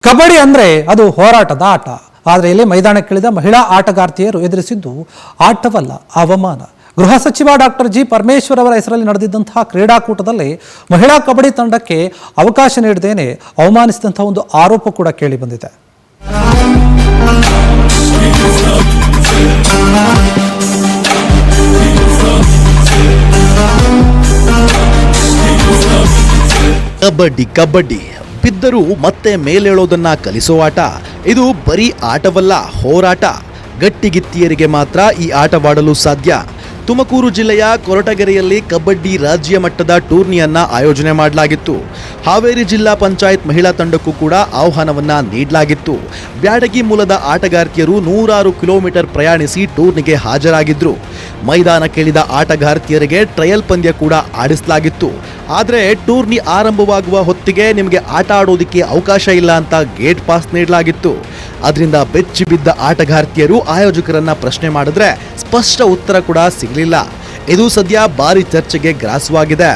ಕಬಡ್ಡಿ ಅಂದ್ರೆ ಅದು ಹೋರಾಟದ ಆಟ. ಆದರೆ ಇಲ್ಲಿ ಮೈದಾನಕ್ಕಿಳಿದ ಮಹಿಳಾ ಆಟಗಾರ್ತಿಯರು ಎದುರಿಸಿದ್ದು ಆಟವಲ್ಲ, ಅವಮಾನ. ಗೃಹ ಸಚಿವ ಡಾಕ್ಟರ್ ಜಿ ಪರಮೇಶ್ವರ್ ಅವರ ಹೆಸರಲ್ಲಿ ನಡೆದಿದ್ದಂತಹ ಕ್ರೀಡಾಕೂಟದಲ್ಲಿ ಮಹಿಳಾ ಕಬಡ್ಡಿ ತಂಡಕ್ಕೆ ಅವಕಾಶ ನೀಡದೇನೆ ಅವಮಾನಿಸಿದಂತಹ ಒಂದು ಆರೋಪ ಕೂಡ ಕೇಳಿ ಬಂದಿದೆ. ಕಬಡ್ಡಿ ಕಬಡ್ಡಿ ಬಿದ್ದರೂ ಮತ್ತೆ ಮೇಲೇಳೋದನ್ನ ಕಲಿಸೋ ಆಟ. ಇದು ಬರೀ ಆಟವಲ್ಲ, ಹೋರಾಟ. ಗಟ್ಟಿಗಿತ್ತಿಯರಿಗೆ ಮಾತ್ರ ಈ ಆಟವಾಡಲು ಸಾಧ್ಯ. ತುಮಕೂರು ಜಿಲ್ಲೆಯ ಕೊರಟಗೆರೆಯಲ್ಲಿ ಕಬಡ್ಡಿ ರಾಜ್ಯ ಮಟ್ಟದ ಟೂರ್ನಿಯನ್ನ ಆಯೋಜನೆ ಮಾಡಲಾಗಿತ್ತು. ಹಾವೇರಿ ಜಿಲ್ಲಾ ಪಂಚಾಯತ್ ಮಹಿಳಾ ತಂಡಕ್ಕೂ ಕೂಡ ಆಹ್ವಾನವನ್ನ ನೀಡಲಾಗಿತ್ತು. ಬ್ಯಾಡಗಿ ಮೂಲದ ಆಟಗಾರ್ತಿಯರು 100 ಕಿಲೋಮೀಟರ್ ಪ್ರಯಾಣಿಸಿ ಟೂರ್ನಿಗೆ ಹಾಜರಾಗಿದ್ರು. ಮೈದಾನಕ್ಕಿಳಿದ ಆಟಗಾರ್ತಿಯರಿಗೆ ಟ್ರಯಲ್ ಪಂದ್ಯ ಕೂಡ ಆಡಿಸಲಾಗಿತ್ತು. ಆದರೆ ಟೂರ್ನಿ ಆರಂಭವಾಗುವ ಹೊತ್ತಿಗೆ ನಿಮಗೆ ಆಟ ಆಡೋದಕ್ಕೆ ಅವಕಾಶ ಇಲ್ಲ ಅಂತ ಗೇಟ್ ಪಾಸ್ ನೀಡಲಾಗಿತ್ತು. ಅದರಿಂದ ಬೆಚ್ಚಿ ಬಿದ್ದ ಆಟಗಾರ್ತಿಯರು ಆಯೋಜಕರನ್ನ ಪ್ರಶ್ನೆ ಮಾಡಿದ್ರೆ ಸ್ಪಷ್ಟ ಉತ್ತರ ಕೂಡ ಸಿಗಲಿಲ್ಲ. ಇದು ಸದ್ಯ ಭಾರಿ ಚರ್ಚೆಗೆ ಗ್ರಾಸವಾಗಿದೆ.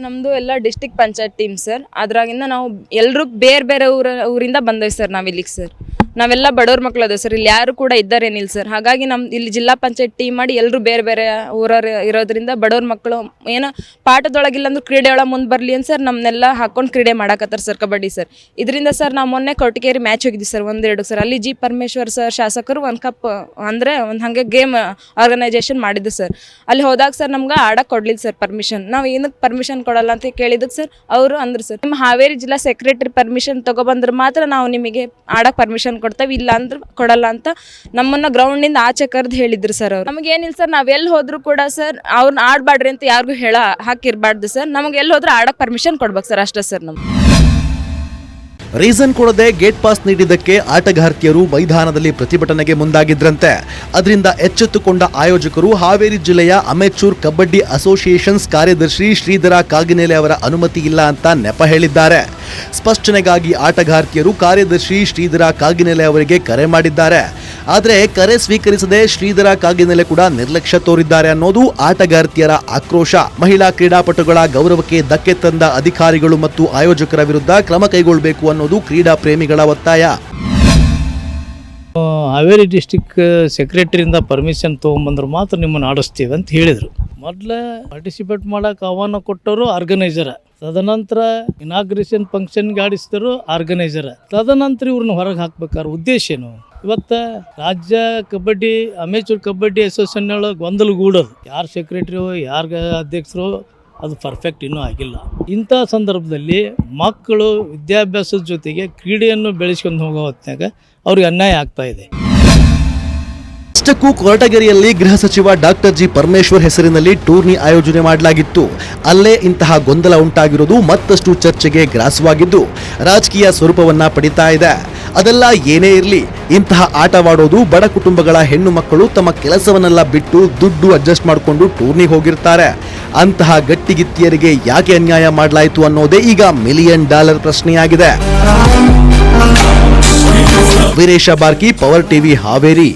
ನಮ್ಮದು ಎಲ್ಲ ಡಿಸ್ಟಿಕ್ ಪಂಚಾಯತ್ ಟೀಮ್ ಸರ್. ಅದ್ರಾಗಿಂದ ನಾವು ಎಲ್ಲರೂ ಬೇರೆ ಬೇರೆ ಊರಿಂದ ಬಂದೇವೆ ಸರ್. ನಾವಿಲ್ಲಿಗೆ ಸರ್ ನಾವೆಲ್ಲ ಬಡವ್ರ ಮಕ್ಕಳು ಅದ ಸರ್. ಇಲ್ಲಿ ಯಾರು ಕೂಡ ಇದ್ದಾರೇನಿಲ್ಲ ಸರ್. ಹಾಗಾಗಿ ಇಲ್ಲಿ ಜಿಲ್ಲಾ ಪಂಚಾಯತ್ ಟೀಮ್ ಮಾಡಿ ಎಲ್ಲರೂ ಬೇರೆ ಬೇರೆ ಊರವ್ರು ಇರೋದ್ರಿಂದ ಬಡವ್ರ ಮಕ್ಕಳು ಏನೋ ಪಾಠದೊಳಗಿಲ್ಲ ಅಂದ್ರೆ ಕ್ರೀಡೆ ಒಳಗೆ ಮುಂದೆ ಬರಲಿ ಅಂತ ಸರ್ ನಮ್ಮನ್ನೆಲ್ಲ ಹಾಕೊಂಡು ಕ್ರೀಡೆ ಮಾಡಕತ್ತಾರೆ ಸರ್, ಕಬಡ್ಡಿ ಸರ್. ಇದರಿಂದ ಸರ್ ನಾವು ಮೊನ್ನೆ ಕೊರಟಗೆರೆ ಮ್ಯಾಚ್ ಹೋಗಿದ್ವಿ ಸರ್, 1-2 ಸರ್. ಅಲ್ಲಿ ಜಿ ಪರಮೇಶ್ವರ್ ಸರ್ ಶಾಸಕರು ಒಂದು ಕಪ್ ಅಂದರೆ ಒಂದು ಹಾಗೆ ಗೇಮ್ ಆರ್ಗನೈಜೇಷನ್ ಮಾಡಿದ್ದು ಸರ್. ಅಲ್ಲಿ ಹೋದಾಗ ಸರ್ ನಮ್ಗೆ ಆಡಕ್ಕೆ ಕೊಡ್ಲಿಲ್ಲ ಸರ್ ಪರ್ಮಿಷನ್. ನಾವು ಏನಕ್ಕೆ ಪರ್ಮಿಷನ್ ಕೊಡಲ್ಲ ಅಂತ ಕೇಳಿದಕ್ಕೆ ಸರ್ ಅವರು ಅಂದ್ರು ಸರ್, ನಿಮ್ಮ ಹಾವೇರಿ ಜಿಲ್ಲಾ ಸೆಕ್ರೆಟರಿ ಪರ್ಮಿಷನ್ ತೊಗೊಬಂದ್ರೆ ಮಾತ್ರ ನಾವು ನಿಮಗೆ ಆಡಕ್ಕೆ ಪರ್ಮಿಷನ್ ಕೊಡ್ತೇವೆ, ಇಲ್ಲ ಅಂದ್ರೆ ಕೊಡಲ್ಲ ಅಂತ ನಮ್ಮನ್ನ ಗ್ರೌಂಡಿಂದ ಆಚೆ ಕರೆದು ಹೇಳಿದ್ರು ಸರ್ ಅವ್ರು. ನಮಗೆ ಏನಿಲ್ಲ ಸರ್, ನಾವ್ ಎಲ್ಲಿ ಹೋದ್ರು ಕೂಡ ಸರ್ ಅವ್ರನ್ನ ಆಡ್ಬಾಡ್ರಿ ಅಂತ ಯಾರಿಗೂ ಹಾಕಿರ್ಬಾರ್ದು ಸರ್. ನಮಗೆ ಎಲ್ಲಿ ಹೋದ್ರೂ ಆಡಕ್ ಪರ್ಮಿಷನ್ ಕೊಡ್ಬೇಕು ಸರ್, ಅಷ್ಟೇ ಸರ್. ನಮ್ಗೆ ರೀಸನ್ ಕೊಡದೆ ಗೇಟ್ ಪಾಸ್ ನೀಡಿದ್ದಕ್ಕೆ ಆಟಗಾರ್ತಿಯರು ಮೈದಾನದಲ್ಲಿ ಪ್ರತಿಭಟನೆಗೆ ಮುಂದಾಗಿದ್ರಂತೆ. ಅದರಿಂದ ಎಚ್ಚೆತ್ತುಕೊಂಡ ಆಯೋಜಕರು ಹಾವೇರಿ ಜಿಲ್ಲೆಯ ಅಮೆಚೂರ್ ಕಬಡ್ಡಿ ಅಸೋಸಿಯೇಷನ್ಸ್ ಕಾರ್ಯದರ್ಶಿ ಶ್ರೀಧರ ಕಾಗಿನೆಲೆ ಅವರ ಅನುಮತಿ ಇಲ್ಲ ಅಂತ ನೆಪ ಹೇಳಿದ್ದಾರೆ. ಸ್ಪಷ್ಟನೆಗಾಗಿ ಆಟಗಾರ್ತಿಯರು ಕಾರ್ಯದರ್ಶಿ ಶ್ರೀಧರ ಕಾಗಿನೆಲೆ ಅವರಿಗೆ ಕರೆ ಮಾಡಿದ್ದಾರೆ. ಆದರೆ ಕರೆ ಸ್ವೀಕರಿಸದೆ ಶ್ರೀಧರ ಕಾಗಿನೆಲೆ ಕೂಡ ನಿರ್ಲಕ್ಷ್ಯ ತೋರಿದ್ದಾರೆ ಅನ್ನೋದು ಆಟಗಾರ್ತಿಯರ ಆಕ್ರೋಶ. ಮಹಿಳಾ ಕ್ರೀಡಾಪಟುಗಳ ಗೌರವಕ್ಕೆ ಧಕ್ಕೆ ತಂದ ಅಧಿಕಾರಿಗಳು ಮತ್ತು ಆಯೋಜಕರ ವಿರುದ್ಧ ಕ್ರಮ ಕೈಗೊಳ್ಳಬೇಕು ಅನ್ನೋದು ಕ್ರೀಡಾ ಪ್ರೇಮಿಗಳ ಒತ್ತಾಯ. ಹಾವೇರಿ ಡಿಸ್ಟಿಕ್ ಸೆಕ್ರೆಟರಿಯಿಂದ ಪರ್ಮಿಷನ್ ತೊಗೊಂಬಂದ್ರೆ ಮಾತ್ರ ನಿಮ್ಮನ್ನು ಆಡಿಸ್ತೀವಿ ಅಂತ ಹೇಳಿದರು. ಮೊದಲೇ ಪಾರ್ಟಿಸಿಪೇಟ್ ಮಾಡೋಕೆ ಆಹ್ವಾನ ಕೊಟ್ಟವರು ಆರ್ಗನೈಸರ, ತದನಂತರ ಇನಾಗ್ರೇಷನ್ ಫಂಕ್ಷನ್ಗೆ ಆಡಿಸಿದರು ಆರ್ಗನೈಸರ, ತದನಂತರ ಇವ್ರನ್ನ ಹೊರಗೆ ಹಾಕ್ಬೇಕಾದ್ರೆ ಉದ್ದೇಶ ಏನು? ಇವತ್ತು ರಾಜ್ಯ ಕಬಡ್ಡಿ ಅಮೆಚೂರ್ ಕಬಡ್ಡಿ ಅಸೋಸಿಯೇಷನ್ ಗೊಂದಲಗೂಡೋದು, ಯಾರು ಸೆಕ್ರೆಟರಿ ಯಾರು ಅಧ್ಯಕ್ಷರು ಅದು ಪರ್ಫೆಕ್ಟ್ ಇನ್ನೂ ಆಗಿಲ್ಲ. ಇಂಥ ಸಂದರ್ಭದಲ್ಲಿ ಮಕ್ಕಳು ವಿದ್ಯಾಭ್ಯಾಸದ ಜೊತೆಗೆ ಕ್ರೀಡೆಯನ್ನು ಬೆಳೆಸ್ಕೊಂಡು ಹೋಗೋ ಹೊತ್ತಿನಾಗ ಅವ್ರಿಗೆ ಅನ್ಯಾಯ ಆಗ್ತಾ ಇದೆ. ಅಷ್ಟಕ್ಕೂ ಕೊರಟಗೆರೆಯಲ್ಲಿ ಗೃಹ ಸಚಿವ ಡಾಕ್ಟರ್ ಜಿ ಪರಮೇಶ್ವರ್ ಹೆಸರಿನಲ್ಲಿ ಟೂರ್ನಿ ಆಯೋಜನೆ ಮಾಡಲಾಗಿತ್ತು. ಅಲ್ಲೇ ಇಂತಹ ಗೊಂದಲ ಉಂಟಾಗಿರೋದು ಮತ್ತಷ್ಟು ಚರ್ಚೆಗೆ ಗ್ರಾಸವಾಗಿದ್ದು ರಾಜಕೀಯ ಸ್ವರೂಪವನ್ನ ಪಡಿತಾ ಇದೆ. ಅದೆಲ್ಲ ಏನೇ ಇರಲಿ, ಇಂತಹ ಆಟವಾಡೋದು ಬಡ ಕುಟುಂಬಗಳ ಹೆಣ್ಣು ಮಕ್ಕಳು ತಮ್ಮ ಕೆಲಸವನ್ನೆಲ್ಲ ಬಿಟ್ಟು ದುಡ್ಡು ಅಡ್ಜಸ್ಟ್ ಮಾಡಿಕೊಂಡು ಟೂರ್ನಿಗೆ ಹೋಗಿರ್ತಾರೆ. ಅಂತಹ ಗಟ್ಟಿಗಿತ್ತಿಯರಿಗೆ ಯಾಕೆ ಅನ್ಯಾಯ ಮಾಡಲಾಯಿತು ಅನ್ನೋದೇ ಈಗ $1 ಮಿಲಿಯನ್ ಪ್ರಶ್ನೆಯಾಗಿದೆ. Veeresh Barki, Power TV, Haveri.